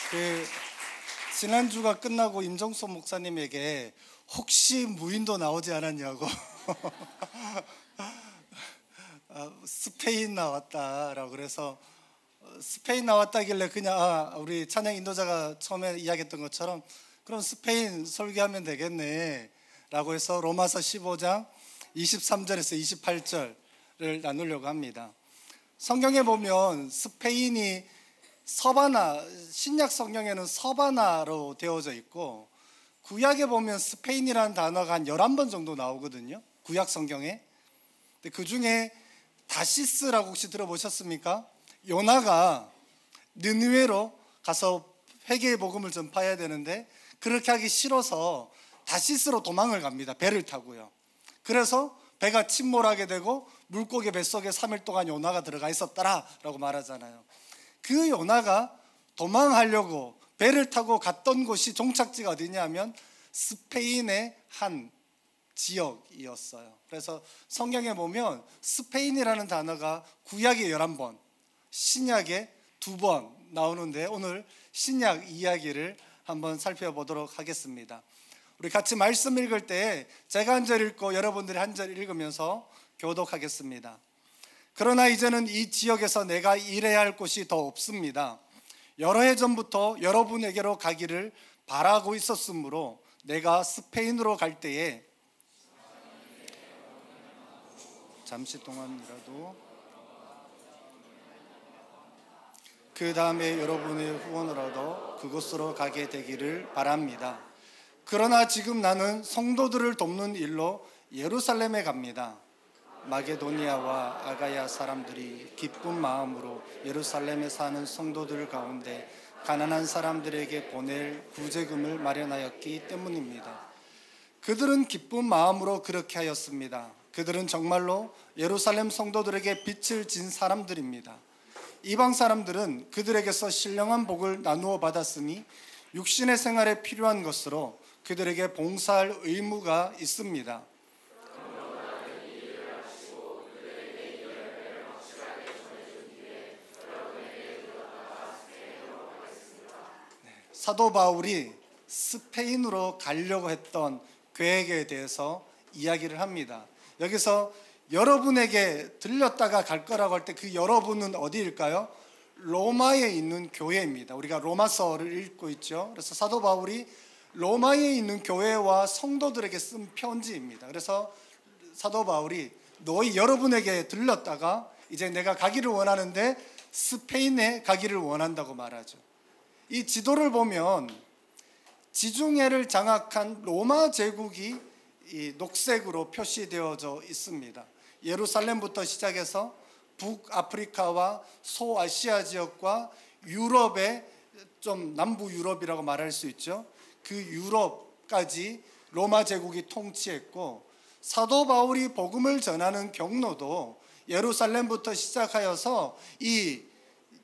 그 지난주가 끝나고 임정수 목사님에게 혹시 무인도 나오지 않았냐고 스페인 나왔다라고 그래서 스페인 나왔다길래 그냥 우리 찬양 인도자가 처음에 이야기했던 것처럼 그럼 스페인 설교하면 되겠네 라고 해서 로마서 15장 23절에서 28절을 나누려고 합니다. 성경에 보면 스페인이 서바나, 신약 성경에는 서바나로 되어져 있고 구약에 보면 스페인이라는 단어가 한 11번 정도 나오거든요, 구약 성경에. 근데 그 중에 다시스라고 혹시 들어보셨습니까? 요나가 느느웨로 가서 회개의 복음을 전파해야 되는데 그렇게 하기 싫어서 다시스로 도망을 갑니다. 배를 타고요. 그래서 배가 침몰하게 되고 물고기 뱃속에 3일 동안 요나가 들어가 있었다라고 말하잖아요. 그 요나가 도망하려고 배를 타고 갔던 곳이 종착지가 어디냐면 스페인의 한 지역이었어요. 그래서 성경에 보면 스페인이라는 단어가 구약에 11번, 신약에 2번 나오는데 오늘 신약 이야기를 한번 살펴보도록 하겠습니다. 우리 같이 말씀 읽을 때 제가 한 절 읽고 여러분들이 한 절 읽으면서 교독하겠습니다. 그러나 이제는 이 지역에서 내가 일해야 할 곳이 더 없습니다. 여러 해 전부터 여러분에게로 가기를 바라고 있었으므로 내가 스페인으로 갈 때에 잠시 동안이라도 그 다음에 여러분의 후원을 얻어 그곳으로 가게 되기를 바랍니다. 그러나 지금 나는 성도들을 돕는 일로 예루살렘에 갑니다. 마게도니아와 아가야 사람들이 기쁜 마음으로 예루살렘에 사는 성도들 가운데 가난한 사람들에게 보낼 구제금을 마련하였기 때문입니다. 그들은 기쁜 마음으로 그렇게 하였습니다. 그들은 정말로 예루살렘 성도들에게 빛을 진 사람들입니다. 이방 사람들은 그들에게서 신령한 복을 나누어 받았으니 육신의 생활에 필요한 것으로 그들에게 봉사할 의무가 있습니다. 사도 바울이 스페인으로 가려고 했던 계획에 대해서 이야기를 합니다. 여기서 여러분에게 들렸다가 갈 거라고 할 때 그 여러분은 어디일까요? 로마에 있는 교회입니다. 우리가 로마서를 읽고 있죠. 그래서 사도 바울이 로마에 있는 교회와 성도들에게 쓴 편지입니다. 그래서 사도 바울이 여러분에게 들렸다가 이제 내가 가기를 원하는데 스페인에 가기를 원한다고 말하죠. 이 지도를 보면 지중해를 장악한 로마 제국이 이 녹색으로 표시되어져 있습니다. 예루살렘부터 시작해서 북아프리카와 소아시아 지역과 유럽의 좀 남부 유럽이라고 말할 수 있죠. 그 유럽까지 로마 제국이 통치했고 사도 바울이 복음을 전하는 경로도 예루살렘부터 시작하여서 이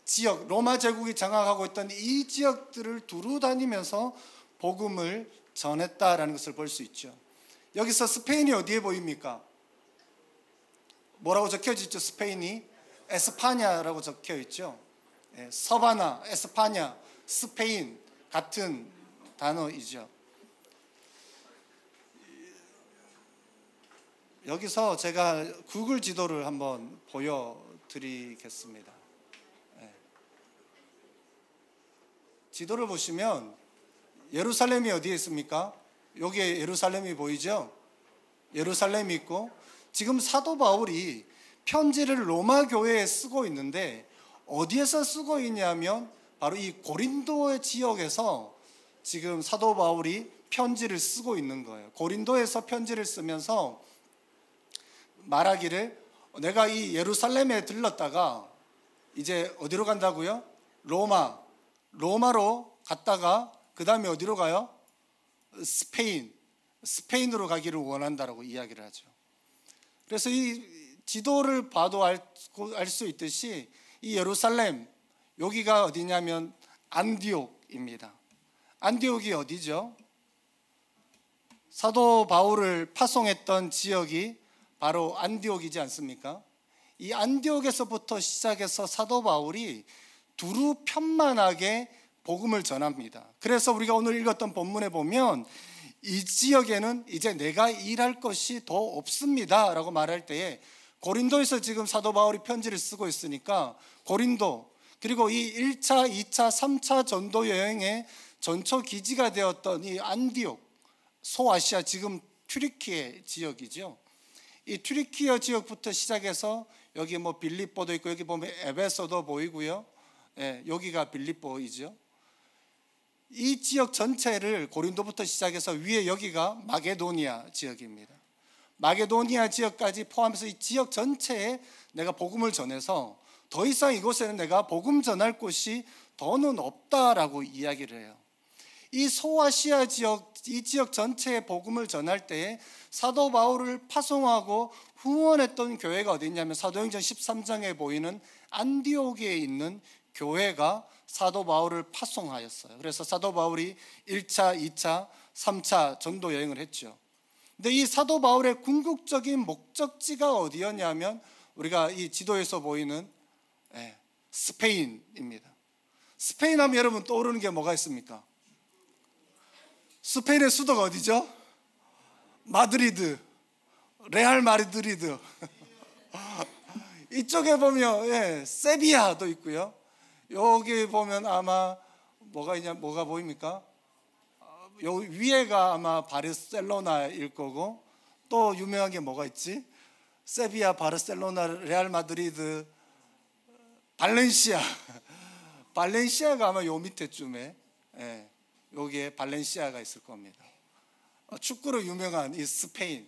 지역, 로마 제국이 장악하고 있던 이 지역들을 두루 다니면서 복음을 전했다라는 것을 볼 수 있죠. 여기서 스페인이 어디에 보입니까? 뭐라고 적혀져 있죠? 스페인이 에스파냐라고 적혀 있죠. 서바나, 에스파냐, 스페인 같은 단어이죠. 여기서 제가 구글 지도를 한번 보여드리겠습니다. 지도를 보시면 예루살렘이 어디에 있습니까? 여기에 예루살렘이 보이죠? 예루살렘이 있고 지금 사도 바울이 편지를 로마 교회에 쓰고 있는데 어디에서 쓰고 있냐면 바로 이 고린도의 지역에서 지금 사도 바울이 편지를 쓰고 있는 거예요. 고린도에서 편지를 쓰면서 말하기를 내가 이 예루살렘에 들렀다가 이제 어디로 간다고요? 로마로 갔다가 그 다음에 어디로 가요? 스페인으로 가기를 원한다라고 이야기를 하죠. 그래서 이 지도를 봐도 알 수 있듯이 이 예루살렘, 여기가 어디냐면 안디옥입니다. 안디옥이 어디죠? 사도 바울을 파송했던 지역이 바로 안디옥이지 않습니까? 이 안디옥에서부터 시작해서 사도 바울이 두루 편만하게 복음을 전합니다. 그래서 우리가 오늘 읽었던 본문에 보면 이 지역에는 이제 내가 일할 것이 더 없습니다 라고 말할 때에 고린도에서 지금 사도 바울이 편지를 쓰고 있으니까 고린도, 그리고 이 1차, 2차, 3차 전도 여행의 전초 기지가 되었던 이 안디옥, 소아시아, 지금 튀르키예 지역이죠. 이 튀르키예 지역부터 시작해서 여기 뭐 빌립보도 있고, 여기 보면 에베소도 보이고요. 여기가 빌립보이죠. 이 지역 전체를 고린도부터 시작해서 위에 여기가 마게도니아 지역입니다. 마게도니아 지역까지 포함해서 이 지역 전체에 내가 복음을 전해서 더 이상 이곳에는 내가 복음 전할 곳이 더는 없다라고 이야기를 해요. 이 소아시아 지역, 이 지역 전체에 복음을 전할 때에 사도 바울을 파송하고 후원했던 교회가 어디 있냐면 사도행전 13장에 보이는 안디옥에 있는 교회가 사도 바울을 파송하였어요. 그래서 사도 바울이 1차, 2차, 3차 전도 여행을 했죠. 근데 이 사도 바울의 궁극적인 목적지가 어디였냐면 우리가 이 지도에서 보이는 스페인입니다. 스페인 하면 여러분 떠오르는 게 뭐가 있습니까? 스페인의 수도가 어디죠? 마드리드, 레알 마드리드. 이쪽에 보면 세비야도 있고요. 여기 보면 아마 뭐가 보입니까? 여기 위에가 아마 바르셀로나일 거고, 또 유명한 게 뭐가 있지? 세비야, 바르셀로나, 레알 마드리드, 발렌시아. 발렌시아가 아마 요 밑에쯤에, 여기에 발렌시아가 있을 겁니다. 축구로 유명한 이 스페인.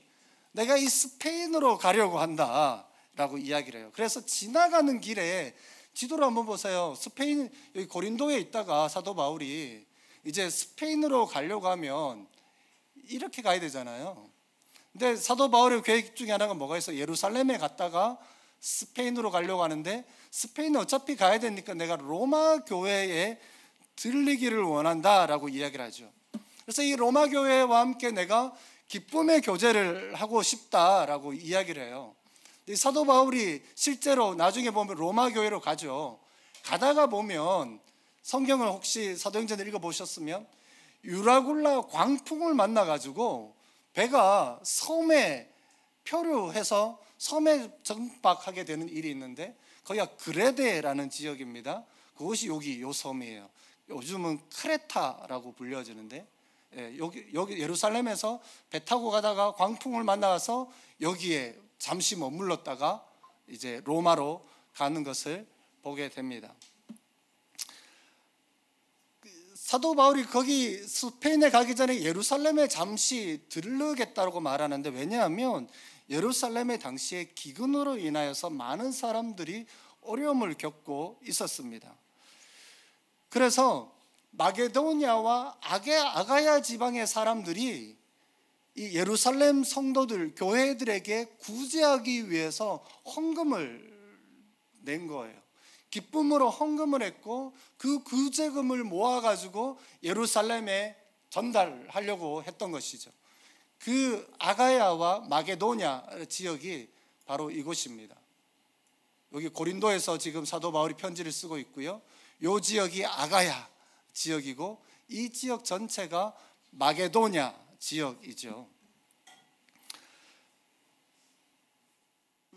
내가 이 스페인으로 가려고 한다라고 이야기를 해요. 그래서 지나가는 길에 지도를 한번 보세요. 스페인, 여기 고린도에 있다가 사도 바울이 이제 스페인으로 가려고 하면 이렇게 가야 되잖아요. 근데 사도 바울의 계획 중에 하나가 뭐가 있어? 예루살렘에 갔다가 스페인으로 가려고 하는데, 스페인은 어차피 가야 되니까 내가 로마 교회에 들리기를 원한다라고 이야기를 하죠. 그래서 이 로마 교회와 함께 내가 기쁨의 교제를 하고 싶다라고 이야기를 해요. 사도 바울이 실제로 나중에 보면 로마 교회로 가죠. 가다가 보면 성경을 혹시 사도행전을 읽어보셨으면 유라굴라 광풍을 만나가지고 배가 섬에 표류해서 섬에 정박하게 되는 일이 있는데, 거기가 그레데라는 지역입니다. 그것이 여기 요 섬이에요. 요즘은 크레타라고 불려지는데, 여기 예루살렘에서 배 타고 가다가 광풍을 만나서 여기에 잠시 머물렀다가 이제 로마로 가는 것을 보게 됩니다. 사도 바울이 거기 스페인에 가기 전에 예루살렘에 잠시 들르겠다고 말하는데, 왜냐하면 예루살렘의 당시에 기근으로 인하여서 많은 사람들이 어려움을 겪고 있었습니다. 그래서 마게도니아와 아가야 지방의 사람들이 이 예루살렘 성도들, 교회들에게 구제하기 위해서 헌금을 낸 거예요. 기쁨으로 헌금을 했고, 그 구제금을 모아가지고 예루살렘에 전달하려고 했던 것이죠. 그 아가야와 마게도냐 지역이 바로 이곳입니다. 여기 고린도에서 지금 사도 바울이 편지를 쓰고 있고요. 이 지역이 아가야 지역이고, 이 지역 전체가 마게도냐 지역이죠.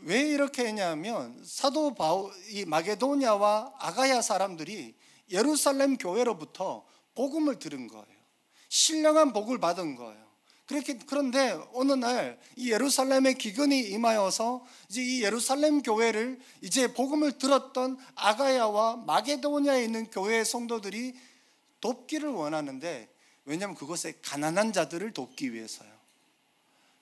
왜 이렇게 했냐면 사도 바울, 이 마게도냐와 아가야 사람들이 예루살렘 교회로부터 복음을 들은 거예요. 신령한 복을 받은 거예요. 그런데 어느 날 이 예루살렘에 기근이 임하여서 이제 이 예루살렘 교회를, 이제 복음을 들었던 아가야와 마게도냐에 있는 교회의 성도들이 돕기를 원하는데, 왜냐하면 그것에 가난한 자들을 돕기 위해서요.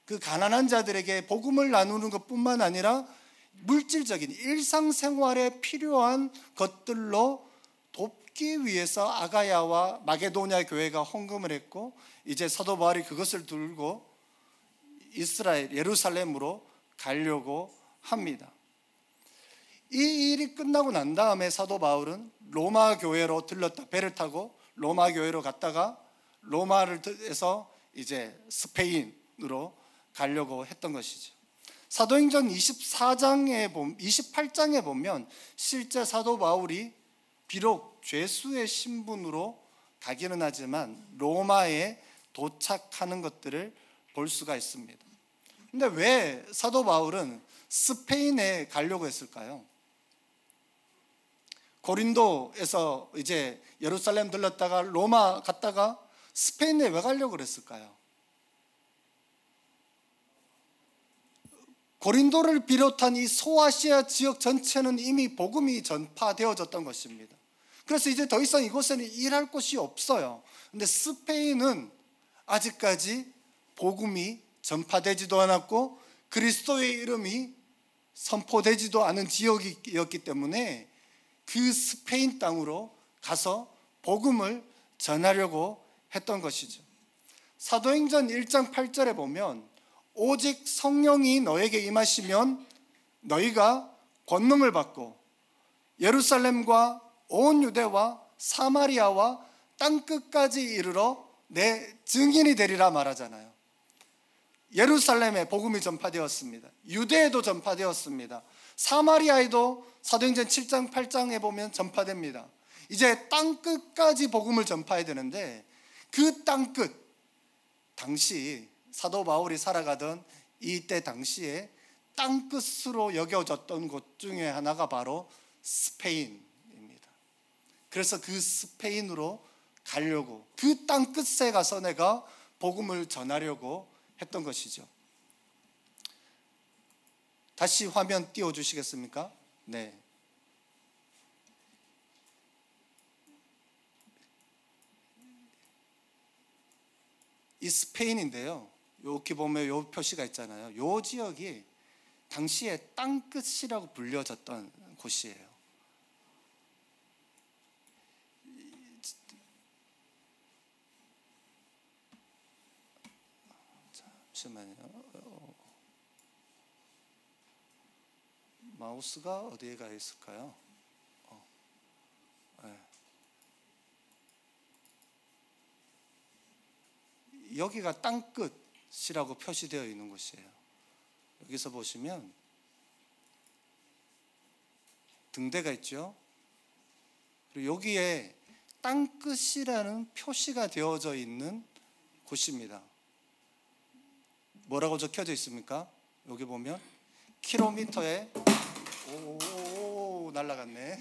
그 가난한 자들에게 복음을 나누는 것뿐만 아니라 물질적인 일상생활에 필요한 것들로 돕기 위해서 아가야와 마게도냐 교회가 헌금을 했고, 이제 사도 바울이 그것을 들고 이스라엘 예루살렘으로 가려고 합니다. 이 일이 끝나고 난 다음에 사도 바울은 로마 교회로 들렀다, 배를 타고 로마 교회로 갔다가 로마에서 이제 스페인으로 가려고 했던 것이죠. 사도행전 28장에 보면 실제 사도 바울이 비록 죄수의 신분으로 가기는 하지만 로마에 도착하는 것들을 볼 수가 있습니다. 근데 왜 사도 바울은 스페인에 가려고 했을까요? 고린도에서 이제 예루살렘 들렀다가 로마 갔다가 스페인에 왜 가려고 그랬을까요? 고린도를 비롯한 이 소아시아 지역 전체는 이미 복음이 전파되어졌던 것입니다. 그래서 이제 더 이상 이곳에는 일할 곳이 없어요. 근데 스페인은 아직까지 복음이 전파되지도 않았고 그리스도의 이름이 선포되지도 않은 지역이었기 때문에 그 스페인 땅으로 가서 복음을 전하려고 했던 것이죠. 사도행전 1장 8절에 보면 오직 성령이 너에게 임하시면 너희가 권능을 받고 예루살렘과 온 유대와 사마리아와 땅끝까지 이르러 내 증인이 되리라 말하잖아요. 예루살렘에 복음이 전파되었습니다. 유대에도 전파되었습니다. 사마리아에도 사도행전 7장 8장에 보면 전파됩니다. 이제 땅끝까지 복음을 전파해야 되는데 그 땅끝, 당시 사도 바울이 살아가던 이때 당시에 땅끝으로 여겨졌던 곳 중에 하나가 바로 스페인입니다. 그래서 그 스페인으로 가려고, 그 땅끝에 가서 내가 복음을 전하려고 했던 것이죠. 다시 화면 띄워주시겠습니까? 네. 이 스페인인데요. 여기 보면 요 표시가 있잖아요. 요 지역이 당시에 땅끝이라고 불려졌던 곳이에요. 잠시만요. 마우스가 어디에 가 있을까요? 네. 여기가 땅끝이라고 표시되어 있는 곳이에요. 여기서 보시면 등대가 있죠. 그리고 여기에 땅끝이라는 표시가 되어져 있는 곳입니다. 뭐라고 적혀져 있습니까? 여기 보면 킬로미터에 오 날라갔네.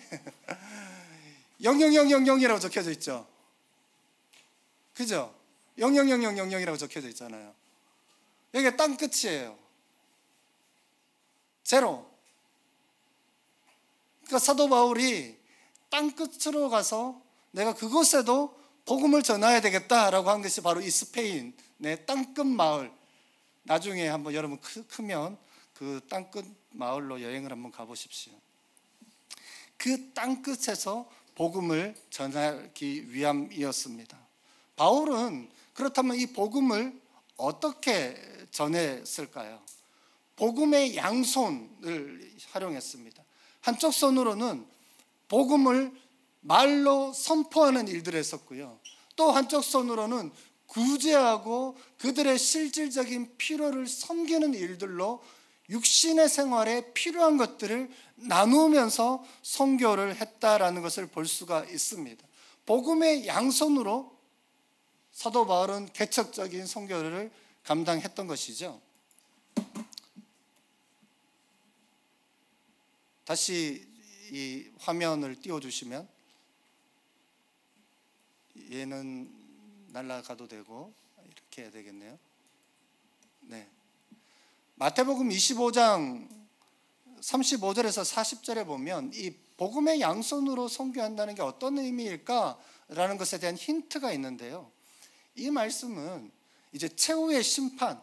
00000이라고 적혀져 있죠. 그죠? 00000이라고 적혀져 있잖아요. 여기가 땅끝이에요. 제로. 그러니까 사도 바울이 땅끝으로 가서 내가 그곳에도 복음을 전해야 되겠다라고 한 것이 바로 이 스페인의 땅끝 마을. 나중에 한번 여러분 크면 그 땅끝 마을로 여행을 한번 가보십시오. 그 땅끝에서 복음을 전하기 위함이었습니다. 바울은 그렇다면 이 복음을 어떻게 전했을까요? 복음의 양손을 활용했습니다. 한쪽 손으로는 복음을 말로 선포하는 일들을 했었고요. 또 한쪽 손으로는 구제하고 그들의 실질적인 필요를 섬기는 일들로 육신의 생활에 필요한 것들을 나누면서 선교를 했다라는 것을 볼 수가 있습니다. 복음의 양손으로 사도 바울은 개척적인 선교를 감당했던 것이죠. 다시 이 화면을 띄워주시면, 얘는 날아가도 되고 이렇게 해야 되겠네요. 네. 마태복음 25장 35절에서 40절에 보면 이 복음의 양손으로 선교한다는 게 어떤 의미일까라는 것에 대한 힌트가 있는데요. 이 말씀은 이제 최후의 심판,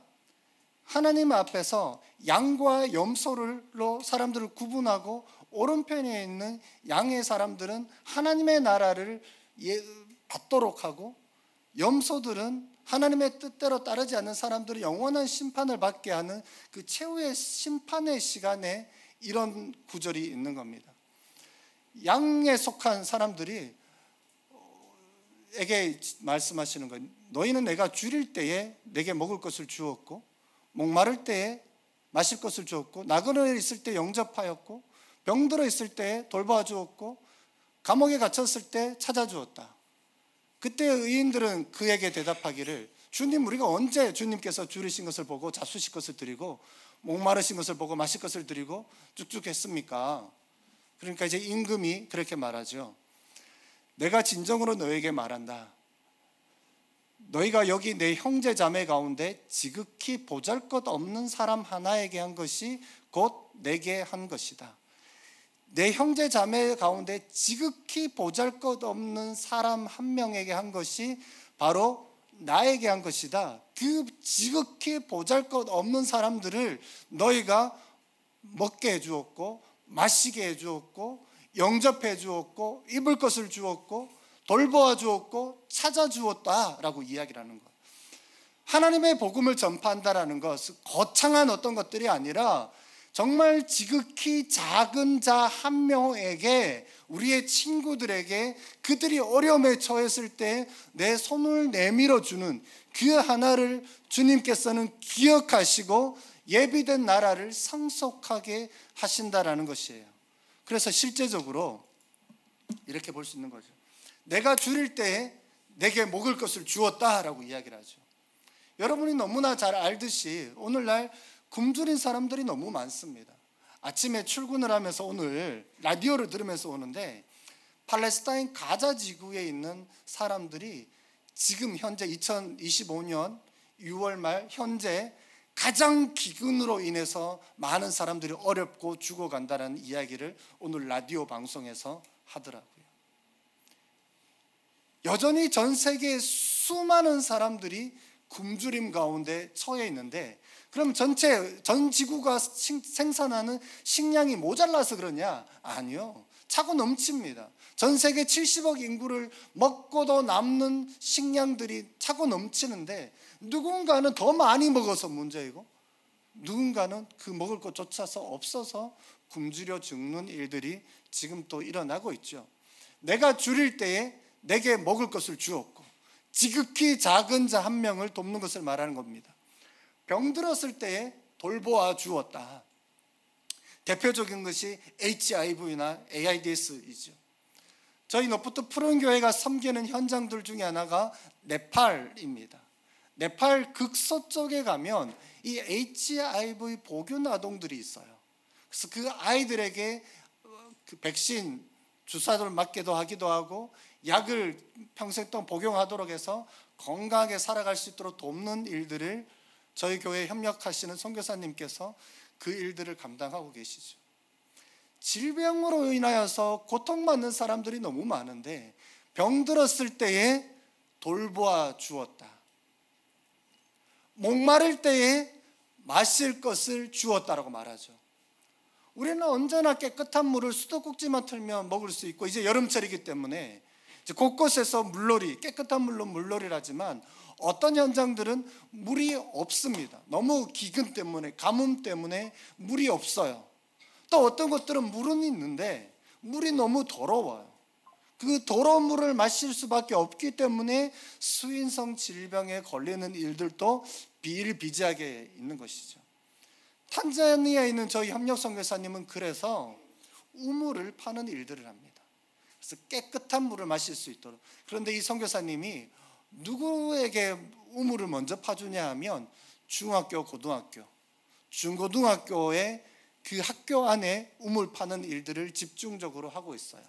하나님 앞에서 양과 염소로 사람들을 구분하고 오른편에 있는 양의 사람들은 하나님의 나라를 받도록 하고, 염소들은 하나님의 뜻대로 따르지 않는 사람들은 영원한 심판을 받게 하는 그 최후의 심판의 시간에 이런 구절이 있는 겁니다. 양에 속한 사람들이 에게 말씀하시는 거예요. 너희는 내가 줄일 때에 내게 먹을 것을 주었고, 목마를 때에 마실 것을 주었고, 나그네에 있을 때 영접하였고, 병들어 있을 때에 돌봐 주었고, 감옥에 갇혔을 때 찾아주었다. 그때 의인들은 그에게 대답하기를 주님, 우리가 언제 주님께서 줄이신 것을 보고 잡수실 것을 드리고 목마르신 것을 보고 마실 것을 드리고 쭉쭉 했습니까? 그러니까 이제 임금이 그렇게 말하죠. 내가 진정으로 너에게 말한다. 너희가 여기 내 형제 자매 가운데 지극히 보잘것없는 사람 하나에게 한 것이 곧 내게 한 것이다. 내 형제 자매 가운데 지극히 보잘것없는 사람 한 명에게 한 것이 바로 나에게 한 것이다. 그 지극히 보잘것없는 사람들을 너희가 먹게 해주었고 마시게 해주었고 영접해 주었고 입을 것을 주었고 돌보아 주었고 찾아주었다라고 이야기를 하는 거예요. 하나님의 복음을 전파한다라는 것은 거창한 어떤 것들이 아니라 정말 지극히 작은 자 한 명에게, 우리의 친구들에게 그들이 어려움에 처했을 때 내 손을 내밀어 주는 그 하나를 주님께서는 기억하시고 예비된 나라를 상속하게 하신다라는 것이에요. 그래서 실제적으로 이렇게 볼 수 있는 거죠. 내가 줄일 때에 내게 먹을 것을 주었다라고 이야기를 하죠. 여러분이 너무나 잘 알듯이 오늘날 굶주린 사람들이 너무 많습니다. 아침에 출근을 하면서 오늘 라디오를 들으면서 오는데 팔레스타인 가자 지구에 있는 사람들이 지금 현재 2025년 6월 말 현재 가장 기근으로 인해서 많은 사람들이 어렵고 죽어간다는 이야기를 오늘 라디오 방송에서 하더라고요. 여전히 전 세계의 수많은 사람들이 굶주림 가운데 처해 있는데, 그럼 전 지구가 생산하는 식량이 모자라서 그러냐? 아니요. 차고 넘칩니다. 전 세계 70억 인구를 먹고도 남는 식량들이 차고 넘치는데 누군가는 더 많이 먹어서 문제이고 누군가는 그 먹을 것조차서 없어서 굶주려 죽는 일들이 지금 또 일어나고 있죠. 내가 줄일 때에 내게 먹을 것을 주었고 지극히 작은 자 한 명을 돕는 것을 말하는 겁니다. 병들었을 때에 돌보아 주었다. 대표적인 것이 HIV나 AIDS이죠. 저희 노프트 푸른 교회가 섬기는 현장들 중에 하나가 네팔입니다. 네팔 극서쪽에 가면 이 HIV 보균 아동들이 있어요. 그래서 그 아이들에게 그 백신 주사를 맞기도 하기도 하고 약을 평생 동안 복용하도록 해서 건강하게 살아갈 수 있도록 돕는 일들을 저희 교회에 협력하시는 선교사님께서 그 일들을 감당하고 계시죠. 질병으로 인하여서 고통받는 사람들이 너무 많은데 병들었을 때에 돌보아 주었다. 목마를 때에 마실 것을 주었다라고 말하죠. 우리는 언제나 깨끗한 물을 수도꼭지만 틀면 먹을 수 있고, 이제 여름철이기 때문에 이제 곳곳에서 물놀이, 깨끗한 물로 물놀이를 하지만 어떤 현장들은 물이 없습니다. 너무 기근 때문에, 가뭄 때문에 물이 없어요. 또 어떤 곳들은 물은 있는데 물이 너무 더러워요. 그 더러운 물을 마실 수밖에 없기 때문에 수인성 질병에 걸리는 일들도 비일비재하게 있는 것이죠. 탄자니아에 있는 저희 협력 선교사님은 그래서 우물을 파는 일들을 합니다. 그래서 깨끗한 물을 마실 수 있도록. 그런데 이 선교사님이 누구에게 우물을 먼저 파주냐 하면 중학교, 고등학교, 중고등학교에 그 학교 안에 우물 파는 일들을 집중적으로 하고 있어요.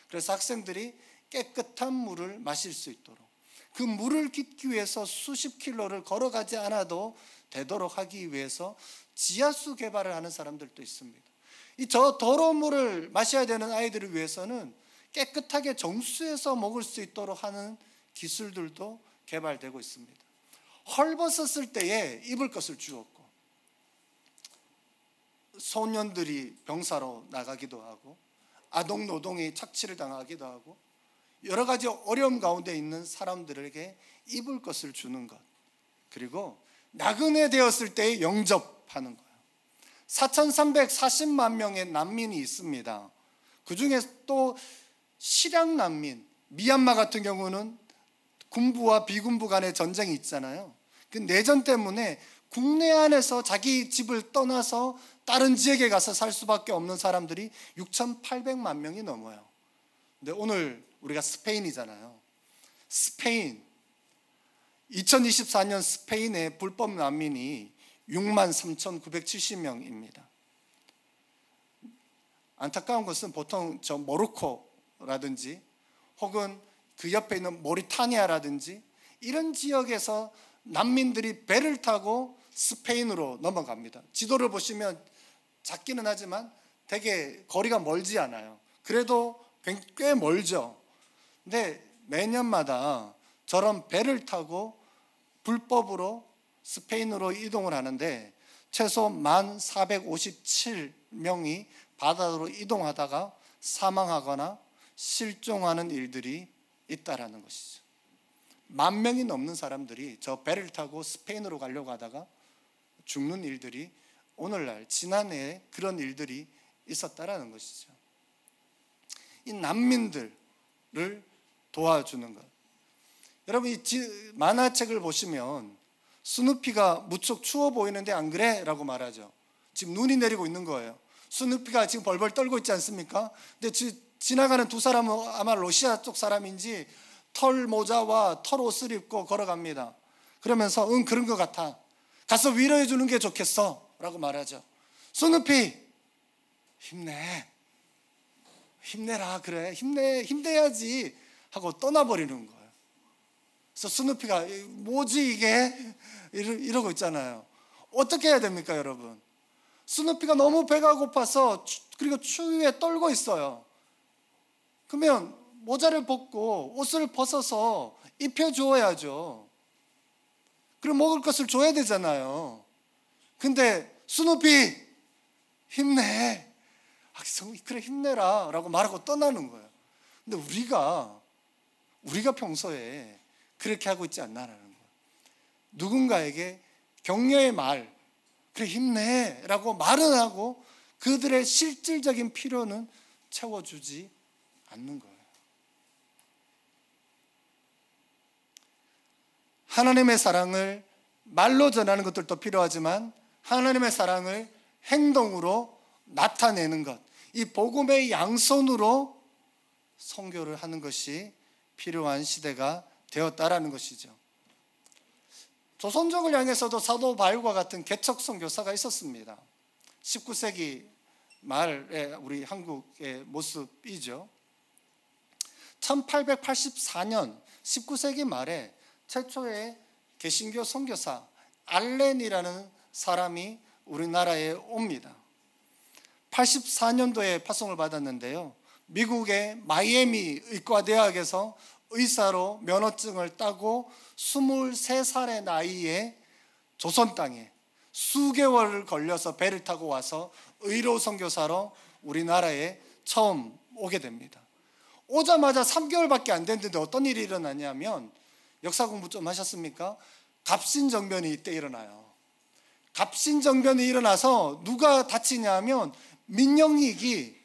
그래서 학생들이 깨끗한 물을 마실 수 있도록, 그 물을 깃기 위해서 수십 킬로를 걸어가지 않아도 되도록 하기 위해서 지하수 개발을 하는 사람들도 있습니다. 저 더러운 물을 마셔야 되는 아이들을 위해서는 깨끗하게 정수해서 먹을 수 있도록 하는 기술들도 개발되고 있습니다. 헐벗었을 때에 입을 것을 주었고, 소년들이 병사로 나가기도 하고 아동 노동에 착취를 당하기도 하고 여러 가지 어려움 가운데 있는 사람들에게 입을 것을 주는 것, 그리고 나그네 되었을 때에 영접하는 거예요. 4,340만 명의 난민이 있습니다. 그 중에 또 실향 난민, 미얀마 같은 경우는 군부와 비군부 간의 전쟁이 있잖아요. 그 내전 때문에 국내 안에서 자기 집을 떠나서 다른 지역에 가서 살 수밖에 없는 사람들이 6,800만 명이 넘어요. 근데 오늘 우리가 스페인이잖아요. 스페인 2024년 스페인의 불법 난민이 63,970명입니다. 안타까운 것은 보통 저 모로코라든지 혹은 그 옆에 있는 모리타니아라든지 이런 지역에서 난민들이 배를 타고 스페인으로 넘어갑니다. 지도를 보시면 작기는 하지만 되게 거리가 멀지 않아요. 그래도 꽤 멀죠. 근데 매년마다 저런 배를 타고 불법으로 스페인으로 이동을 하는데 최소 1,457명이 바다로 이동하다가 사망하거나 실종하는 일들이 있다라는 것이죠. 10,000명이 넘는 사람들이 저 배를 타고 스페인으로 가려고 하다가 죽는 일들이 오늘날 지난해에 그런 일들이 있었다라는 것이죠. 이 난민들을 도와주는 것. 여러분 이 만화책을 보시면 스누피가 무척 추워 보이는데 안 그래? 라고 말하죠. 지금 눈이 내리고 있는 거예요. 스누피가 지금 벌벌 떨고 있지 않습니까? 근데 지나가는 두 사람은 아마 러시아 쪽 사람인지 털 모자와 털 옷을 입고 걸어갑니다. 그러면서 그런 것 같아. 가서 위로해 주는 게 좋겠어 라고 말하죠. 스누피 힘내라 그래 힘내야지 하고 떠나버리는 거예요. 그래서 스누피가 뭐지 이게 이러고 있잖아요. 어떻게 해야 됩니까 여러분? 스누피가 너무 배가 고파서 그리고 추위에 떨고 있어요. 그러면 모자를 벗고 옷을 벗어서 입혀주어야죠. 그럼 먹을 것을 줘야 되잖아요. 근데 스누피 힘내. 그래 힘내라 라고 말하고 떠나는 거예요. 근데 우리가 평소에 그렇게 하고 있지 않나라는 거예요. 누군가에게 격려의 말, 그래 힘내 라고 말은 하고 그들의 실질적인 필요는 채워주지 않는 거예요. 하나님의 사랑을 말로 전하는 것들도 필요하지만 하나님의 사랑을 행동으로 나타내는 것, 이 복음의 양손으로 선교를 하는 것이 필요한 시대가 되었다라는 것이죠. 조선족을 향해서도 사도 바울과 같은 개척 선교사가 있었습니다. 19세기 말에 우리 한국의 모습이죠. 1884년 19세기 말에 최초의 개신교 선교사 알렌이라는 사람이 우리나라에 옵니다. 84년도에 파송을 받았는데요. 미국의 마이애미 의과대학에서 의사로 면허증을 따고 23살의 나이에 조선 땅에 수개월을 걸려서 배를 타고 와서 의로 선교사로 우리나라에 처음 오게 됩니다. 오자마자 3개월밖에 안 됐는데 어떤 일이 일어나냐면, 역사 공부 좀 하셨습니까? 갑신정변이 이때 일어나요. 갑신정변이 일어나서 누가 다치냐면 민영익이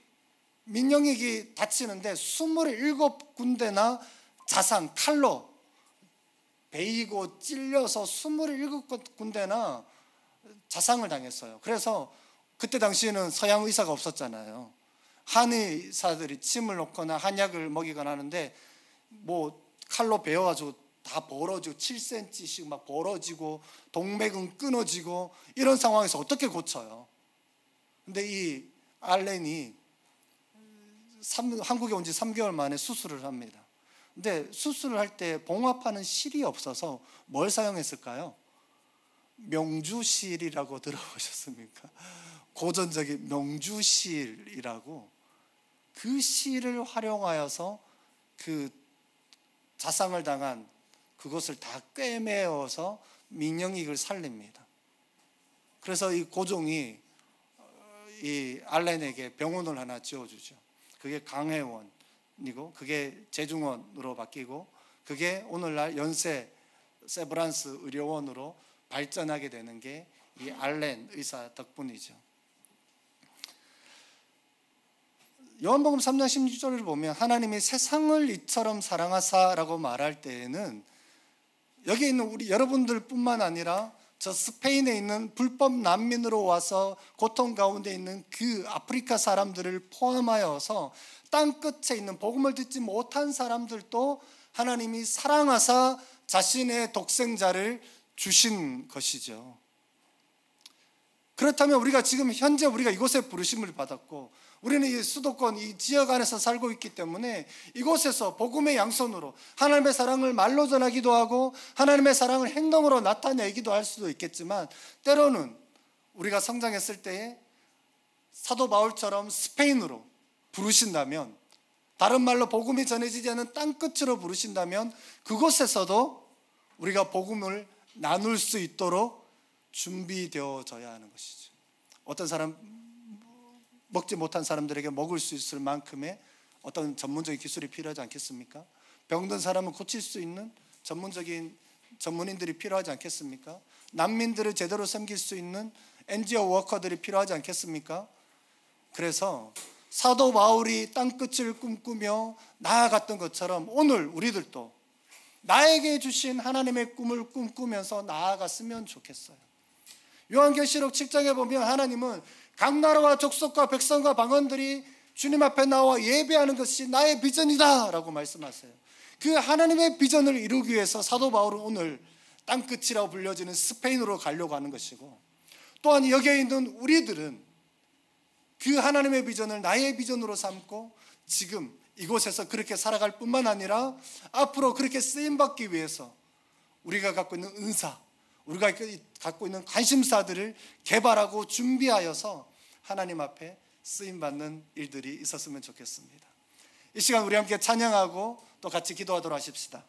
다치는데 27군데나 자상 칼로 베이고 찔려서 27군데나 자상을 당했어요. 그래서 그때 당시에는 서양 의사가 없었잖아요. 한의사들이 침을 놓거나 한약을 먹이거나 하는데 뭐 칼로 베어가지고 다 벌어지고 7cm씩 막 벌어지고 동맥은 끊어지고 이런 상황에서 어떻게 고쳐요? 근데 이 알렌이 한국에 온 지 3개월 만에 수술을 합니다. 근데 수술을 할 때 봉합하는 실이 없어서 뭘 사용했을까요? 명주실이라고 들어보셨습니까? 고전적인 명주실이라고, 그 실을 활용하여서 그 자상을 당한 그것을 다 꿰매어서 민영익을 살립니다. 그래서 이 고종이 이 알렌에게 병원을 하나 지어주죠. 그게 강혜원이고 그게 재중원으로 바뀌고 그게 오늘날 연세 세브란스 의료원으로 발전하게 되는 게 이 알렌 의사 덕분이죠. 요한복음 3장 16절을 보면 하나님이 세상을 이처럼 사랑하사라고 말할 때에는 여기 있는 우리 여러분들 뿐만 아니라 저 스페인에 있는 불법 난민으로 와서 고통 가운데 있는 그 아프리카 사람들을 포함하여서 땅 끝에 있는 복음을 듣지 못한 사람들도 하나님이 사랑하사 자신의 독생자를 주신 것이죠. 그렇다면 우리가 지금 현재 우리가 이곳에 부르심을 받았고 우리는 이 수도권 이 지역 안에서 살고 있기 때문에 이곳에서 복음의 양손으로 하나님의 사랑을 말로 전하기도 하고 하나님의 사랑을 행동으로 나타내기도 할 수도 있겠지만, 때로는 우리가 성장했을 때에 사도 바울처럼 스페인으로 부르신다면, 다른 말로 복음이 전해지지 않은 땅끝으로 부르신다면 그곳에서도 우리가 복음을 나눌 수 있도록 준비되어져야 하는 것이죠. 어떤 사람, 먹지 못한 사람들에게 먹을 수 있을 만큼의 어떤 전문적인 기술이 필요하지 않겠습니까? 병든 사람은 고칠 수 있는 전문인들이 필요하지 않겠습니까? 난민들을 제대로 섬길 수 있는 NGO 워커들이 필요하지 않겠습니까? 그래서 사도 바울이 땅끝을 꿈꾸며 나아갔던 것처럼 오늘 우리들도 나에게 주신 하나님의 꿈을 꿈꾸면서 나아갔으면 좋겠어요. 요한계시록 7장에 보면 하나님은 각 나라와 족속과 백성과 방언들이 주님 앞에 나와 예배하는 것이 나의 비전이다 라고 말씀하세요. 그 하나님의 비전을 이루기 위해서 사도 바울은 오늘 땅끝이라고 불려지는 스페인으로 가려고 하는 것이고, 또한 여기에 있는 우리들은 그 하나님의 비전을 나의 비전으로 삼고 지금 이곳에서 그렇게 살아갈 뿐만 아니라 앞으로 그렇게 쓰임받기 위해서 우리가 갖고 있는 은사, 우리가 갖고 있는 관심사들을 개발하고 준비하여서 하나님 앞에 쓰임받는 일들이 있었으면 좋겠습니다. 이 시간 우리 함께 찬양하고 또 같이 기도하도록 하십시다.